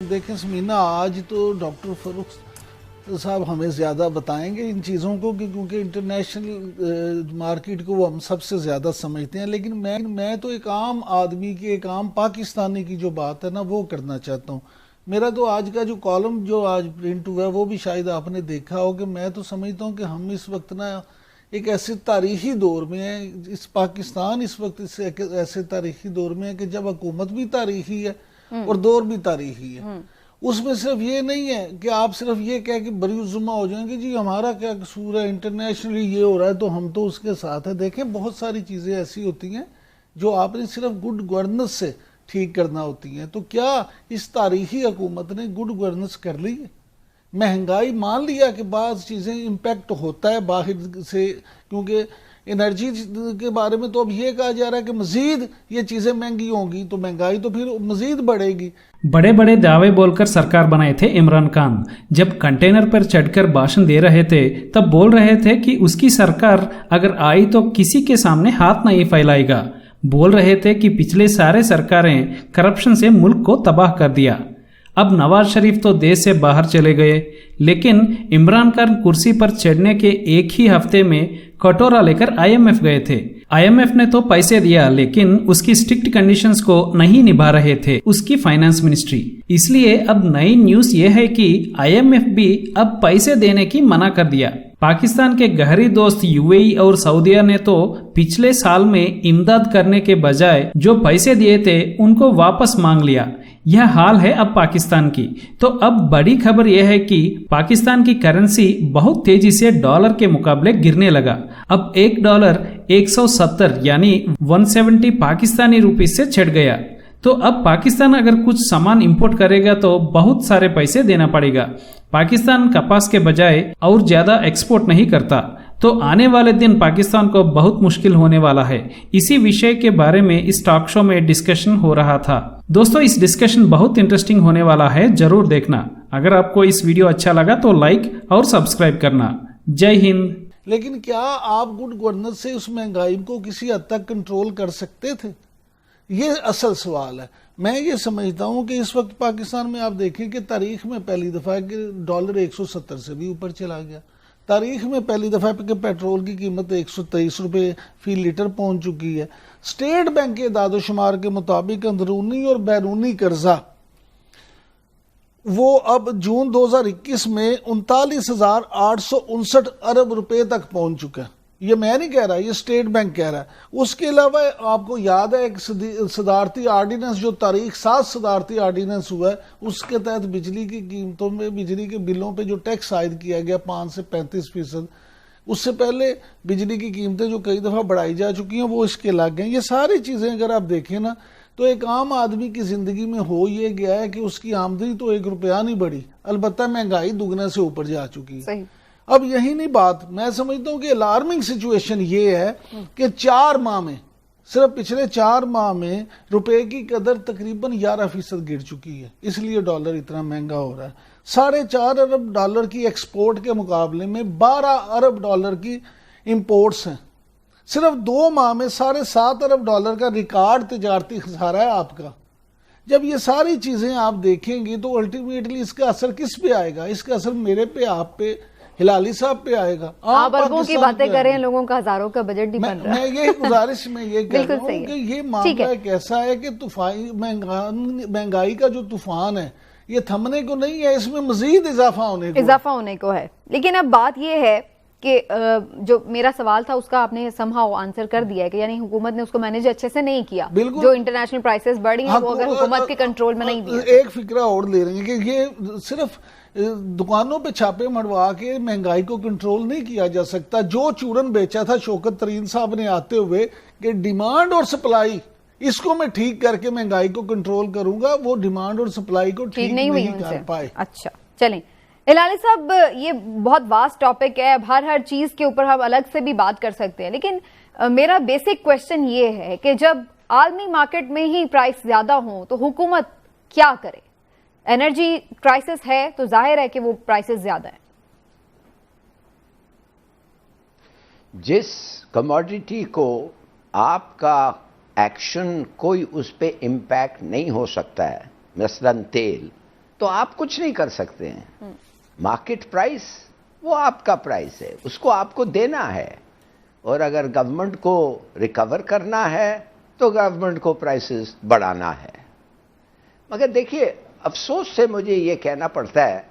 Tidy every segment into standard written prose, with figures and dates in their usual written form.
دیکھیں سمینا، آج تو ڈاکٹر فروخ صاحب ہمیں زیادہ بتائیں گے ان چیزوں کو کیونکہ انٹرنیشنل مارکیٹ کو وہ ہم سب سے زیادہ سمجھتے ہیں، لیکن میں تو ایک عام آدمی کی، ایک عام پاکستانی کی جو بات ہے نا وہ کرنا چاہتا ہوں۔ میرا تو آج کا جو کالم جو آج پرنٹ ہوا ہے وہ بھی شاید آپ نے دیکھا ہو کہ میں تو سمجھتا ہوں کہ ہم اس وقت نا ایک ایسے تاریخی دور میں ہیں، اس پاکستان اس وقت ایسے تاریخی دور میں ہے کہ جب حکومت بھی تاریخی ہے اور دور بھی تاریخی ہے۔ اس میں صرف یہ نہیں ہے کہ آپ صرف یہ کہہ کہ بری الزمہ ہو جائیں کہ جی ہمارا کیا قصور ہے، انٹرنیشنلی یہ ہو رہا ہے تو ہم تو اس کے ساتھ ہیں۔ دیکھیں بہت ساری چیزیں ایسی ہوتی ہیں جو آپ نے صرف گڈ گورننس سے ٹھیک کرنا ہوتی ہیں۔ تو کیا اس تاریخی حکومت نے گڈ گورننس کر لی ہے؟ مہنگائی مان لیا کہ بعض چیزیں امپیکٹ ہوتا ہے باہر سے، کیونکہ انرجی کے بارے میں تو اب یہ کہا جا رہا ہے کہ مزید یہ چیزیں مہنگی ہوں گی تو مہنگائی تو پھر مزید بڑھے گی۔ بڑے بڑے دعوے بول کر سرکار بنائے تھے عمران خان۔ جب کنٹینر پر چڑھ کر بھاشن دے رہے تھے تب بول رہے تھے کہ اس کی سرکار اگر آئی تو کسی کے سامنے ہاتھ نہیں پھیلائے گا۔ بول رہے تھے کہ پچھلے سارے سرکاریں کرپشن سے ملک کو تباہ کر دیا۔ اب نواز شریف تو دیش سے باہر چلے گئے، لیکن عمران خان کرسی پر چڑھنے کے ایک ہی ہفتے میں کٹورا لے کر IMF گئے تھے۔ IMF نے تو پیسے دیا لیکن اس کی اسٹرکٹ کنڈیشنز کو نہیں نبھا رہے تھے اس کی فائنانس منسٹری۔ اس لیے اب نئی نیوز یہ ہے کہ IMF بھی اب پیسے دینے کی منع کر دیا۔ پاکستان کے گہری دوست UAE اور سعودیہ نے تو پچھلے سال میں امداد کرنے کے بجائے جو پیسے دیے تھے ان کو واپس مانگ لیا۔ یہ حال ہے اب پاکستان کی۔ تو اب بڑی خبر یہ ہے کہ پاکستان کی کرنسی بہت تیزی سے ڈالر کے مقابلے گرنے لگا۔ اب $1 170 یعنی 170 پاکستانی روپیز سے چھٹ گیا۔ تو اب پاکستان اگر کچھ سامان امپورٹ کرے گا تو بہت سارے پیسے دینا پڑے گا۔ پاکستان کپاس کے بجائے اور زیادہ ایکسپورٹ نہیں کرتا، تو آنے والے دن پاکستان کو بہت مشکل ہونے والا ہے۔ اسی وشے کے بارے میں اس ٹاک شو میں ڈسکشن ہو رہا تھا۔ دوستو اس ڈسکشن بہت انٹرسٹنگ ہونے والا ہے، ضرور دیکھنا۔ اگر آپ کو اس ویڈیو اچھا لگا تو لائک اور سبسکرائب کرنا۔ جے ہند۔ لیکن کیا آپ گڈ گورننس سے اس مہنگائی کو کسی حد تک کنٹرول کر سکتے تھے؟ یہ اصل سوال ہے۔ میں یہ سمجھتا ہوں کہ اس وقت پاکستان میں آپ دیکھیں کہ تاریخ میں پہلی دفعہ کہ ڈالر 170 سے بھی اوپر چلا گیا۔ تاریخ میں پہلی دفعہ کہ پیٹرول کی قیمت 123 روپے فی لیٹر پہنچ چکی ہے۔ اسٹیٹ بینک کے اعداد و شمار کے مطابق اندرونی اور بیرونی قرضہ وہ اب جون 2021 میں 39,859 ارب روپے تک پہنچ چکا ہے۔ یہ میں نہیں کہہ رہا، یہ اسٹیٹ بینک کہہ رہا ہے۔ اس کے علاوہ آپ کو یاد ہے ایک صدارتی آرڈیننس جو تاریخ 7 صدارتی آرڈیننس ہوا ہے، اس کے تحت بجلی کی قیمتوں میں، بجلی کے بلوں پہ جو ٹیکس عائد کیا گیا 5 سے 35%، اس سے پہلے بجلی کی قیمتیں جو کئی دفعہ بڑھائی جا چکی ہیں وہ اس کے لگ گئے۔ یہ ساری چیزیں اگر آپ دیکھیں نا تو ایک عام آدمی کی زندگی میں ہو یہ گیا ہے کہ اس کی آمدنی تو ₹1 نہیں بڑھی، البتہ مہنگائی دگنے سے اوپر جا چکی ہے۔ اب یہی نہیں بات، میں سمجھتا ہوں کہ الارمنگ سچویشن یہ ہے کہ 4 ماہ میں، صرف پچھلے 4 ماہ میں روپے کی قدر تقریباً 11% گر چکی ہے۔ اس لیے ڈالر اتنا مہنگا ہو رہا ہے۔ $4.5 ارب کی ایکسپورٹ کے مقابلے میں $12 ارب کی امپورٹس ہیں۔ صرف 2 ماہ میں $7.5 ارب کا ریکارڈ تجارتی خسارہ ہے آپ کا۔ جب یہ ساری چیزیں آپ دیکھیں گی تو الٹیمیٹلی اس کا اثر کس پہ آئے گا؟ اس کا اثر میرے پہ، آپ پہ، ہلالی صاحب پہ آئے گا۔ آپ اربوں کی باتیں کریں، لوگوں کا ہزاروں کا بجٹ بھی بن رہا ہے۔ میں یہ گزارش میں یہ کہہ رہا ہوں کہ یہ معاملہ ایک ایسا ہے کہ مہنگائی کا جو طوفان ہے یہ تھمنے کو نہیں ہے، اس میں مزید اضافہ ہونے کو ہے۔ لیکن اب بات یہ ہے کہ جو میرا سوال تھا اس کا آپ نے سمہاؤ آنسر کر دیا ہے کہ یعنی حکومت نے اس کو مینیج اچھے سے نہیں کیا۔ جو انٹرنیشنل پرائسز بڑھی ہیں وہ اگر حکومت کے کنٹرول میں نہیں دیا۔ ایک فکرہ اور لے رہے ہیں کہ یہ صرف دکانوں پہ چھاپے مروا کے مہنگائی کو کنٹرول نہیں کیا جا سکتا۔ جو چورن بیچا تھا شوکت ترین صاحب نے آتے ہوئے کہ ڈیمانڈ اور سپلائی اس کو میں ٹھیک کر کے مہنگائی کو کنٹرول کروں گا، وہ ڈیمانڈ اور سپلائی کو ٹھیک نہیں کر پائے۔ اچھا چلیں ہلالی صاحب، یہ بہت واسٹ ٹاپک ہے، اب ہر چیز کے اوپر ہم الگ سے بھی بات کر سکتے ہیں، لیکن میرا بیسک کویسچن یہ ہے کہ جب عالمی مارکیٹ میں ہی پرائس زیادہ ہوں تو حکومت کیا کرے؟ انرجی کرائسس ہے تو ظاہر ہے کہ وہ پرائسز زیادہ ہیں۔ جس کموڈٹی کو آپ کا ایکشن کوئی اس پہ امپیکٹ نہیں ہو سکتا ہے، مثلاً تیل، تو آپ کچھ نہیں کر سکتے ہیں. مارکیٹ پرائس وہ آپ کا پرائس ہے, اس کو آپ کو دینا ہے, اور اگر گورنمنٹ کو ریکور کرنا ہے تو گورنمنٹ کو پرائسز بڑھانا ہے. مگر دیکھیے افسوس سے مجھے یہ کہنا پڑتا ہے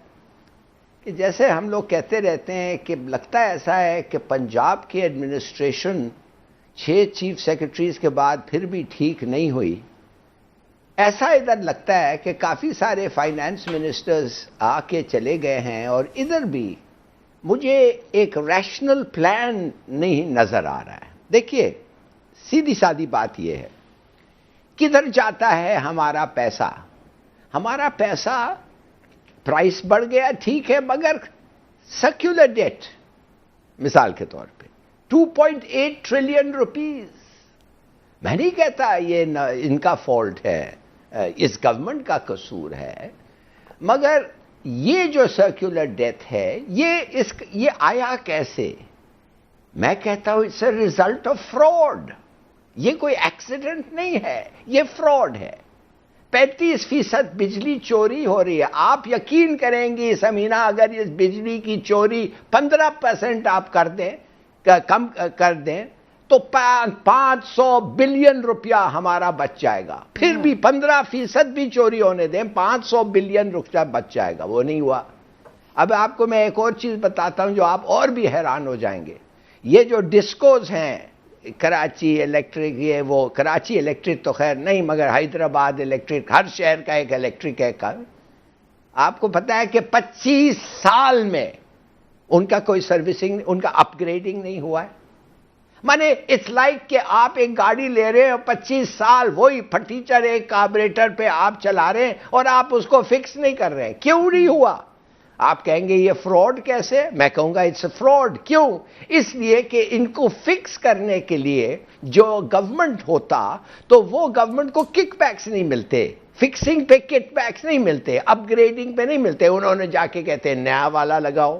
کہ جیسے ہم لوگ کہتے رہتے ہیں کہ لگتا ہے ایسا ہے کہ پنجاب کی ایڈمنسٹریشن 6 چیف سیکرٹریز کے بعد پھر بھی ٹھیک نہیں ہوئی. ایسا ادھر لگتا ہے کہ کافی سارے فائنانس منسٹرز آ کے چلے گئے ہیں, اور ادھر بھی مجھے ایک ریشنل پلان نہیں نظر آ رہا ہے. دیکھیے سیدھی سادی بات یہ ہے, کدھر جاتا ہے ہمارا پیسہ؟ ہمارا پیسہ پرائس بڑھ گیا ٹھیک ہے, مگر سیکولر ڈیٹ مثال کے طور پہ 2.8 ٹریلین روپیز. میں نہیں کہتا یہ ان کا فالٹ ہے, اس گورنمنٹ کا قصور ہے, مگر یہ جو سرکولر ڈیتھ ہے یہ آیا کیسے؟ میں کہتا ہوں it's a result of fraud. یہ کوئی ایکسیڈنٹ نہیں ہے, یہ فراڈ ہے. 35% بجلی چوری ہو رہی ہے. آپ یقین کریں گی سمینہ, اگر اس بجلی کی چوری 15% آپ کم کر دیں تو 500 بلین روپیہ ہمارا بچ جائے گا. پھر بھی 15% بھی چوری ہونے دیں, 500 بلین روپیہ بچ جائے گا. وہ نہیں ہوا. اب آپ کو میں ایک اور چیز بتاتا ہوں جو آپ اور بھی حیران ہو جائیں گے. یہ جو ڈسکوز ہیں کراچی الیکٹرک, یہ وہ کراچی الیکٹرک تو خیر نہیں, مگر حیدرآباد الیکٹرک, ہر شہر کا ایک الیکٹرک ہے. آپ کو پتا ہے کہ 25 سال میں ان کا کوئی سروسنگ, ان کا اپ گریڈنگ نہیں ہوا ہے. مانے اٹس لائک کہ آپ ایک گاڑی لے رہے ہیں اور 25 سال وہی پھٹیچر ایک کاربوریٹر پہ آپ چلا رہے ہیں اور آپ اس کو فکس نہیں کر رہے ہیں. کیوں نہیں ہوا؟ آپ کہیں گے یہ فراڈ کیسے؟ میں کہوں گا اٹس فراڈ. کیوں؟ اس لیے کہ ان کو فکس کرنے کے لیے جو گورنمنٹ ہوتا تو وہ گورنمنٹ کو کک بیکس نہیں ملتے, فکسنگ پہ کک بیکس نہیں ملتے, اپ گریڈنگ پہ نہیں ملتے. انہوں نے جا کے کہتے ہیں نیا والا لگاؤ.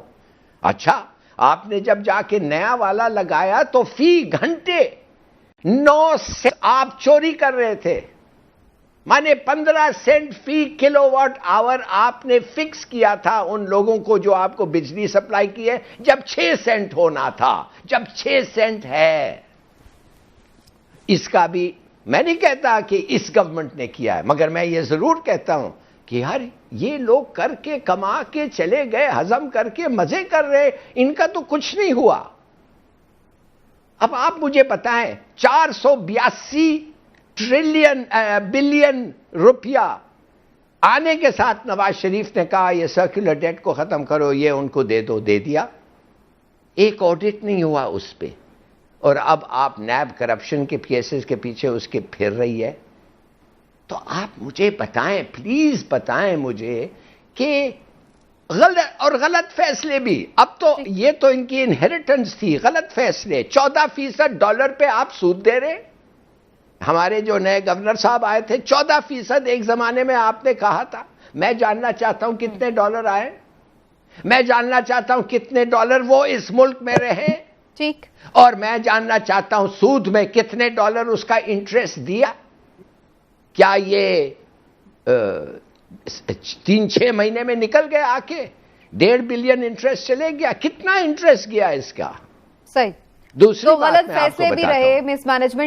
اچھا, آپ نے جب جا کے نیا والا لگایا تو فی گھنٹے 9 سینٹ آپ چوری کر رہے تھے. مانے 15 سینٹ فی کلو واٹ آور آپ نے فکس کیا تھا ان لوگوں کو جو آپ کو بجلی سپلائی کی ہے, جب 6 سینٹ ہونا تھا, جب 6 سینٹ ہے. اس کا بھی میں نہیں کہتا کہ اس گورنمنٹ نے کیا ہے, مگر میں یہ ضرور کہتا ہوں کہ یار یہ لوگ کر کے کما کے چلے گئے, ہضم کر کے مزے کر رہے, ان کا تو کچھ نہیں ہوا. اب آپ مجھے بتائیں 482 بلین روپیہ آنے کے ساتھ نواز شریف نے کہا یہ سرکولر ڈیٹ کو ختم کرو, یہ ان کو دے دو, دے دیا. ایک آڈٹ نہیں ہوا اس پہ, اور اب آپ نیب کرپشن کے کیسز کے پیچھے اس کے پھر رہی ہے. تو آپ مجھے بتائیں, پلیز بتائیں مجھے کہ غلط فیصلے بھی, اب تو یہ تو ان کی انہیریٹنس تھی, غلط فیصلے. 14% ڈالر پہ آپ سود دے رہے. ہمارے جو نئے گورنر صاحب آئے تھے 14% ایک زمانے میں آپ نے کہا تھا. میں جاننا چاہتا ہوں کتنے ڈالر آئے, میں جاننا چاہتا ہوں کتنے ڈالر وہ اس ملک میں رہے, ٹھیک, اور میں جاننا چاہتا ہوں سود میں کتنے ڈالر اس کا انٹرسٹ دیا. کیا یہ 3-6 مہینے میں نکل گیا آ کے 1.5 بلین انٹرسٹ چلے گیا؟ کتنا انٹرسٹ گیا اس کا؟ صحیح. دوسری تو بات غلط میں آپ کو فیصلے بھی بتاتا رہے, ہوں. مس مینجمنٹ بھی